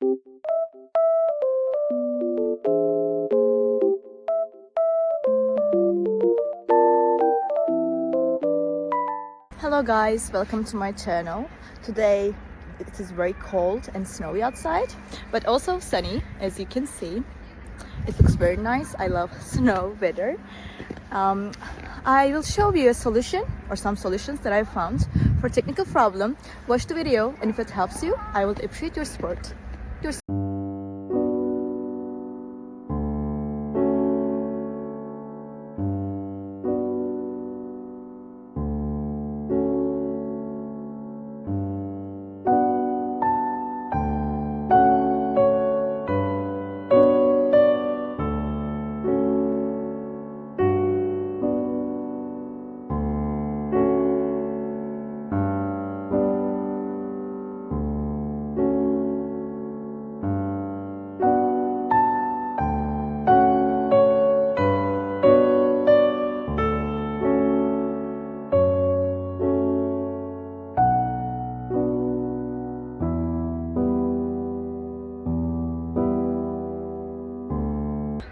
Hello guys, welcome to my channel. Today it is very cold and snowy outside, but also sunny, as you can see. It looks very nice. I love snow weather. I will show you a solution or some solutions that I found for technical problem. Watch the video, and if it helps you, I would appreciate your support.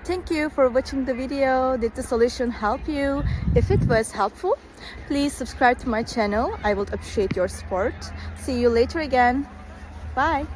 Thank you for watching the video. Did the solution help you? If it was helpful, please subscribe to my channel. I would appreciate your support. See you later again. Bye.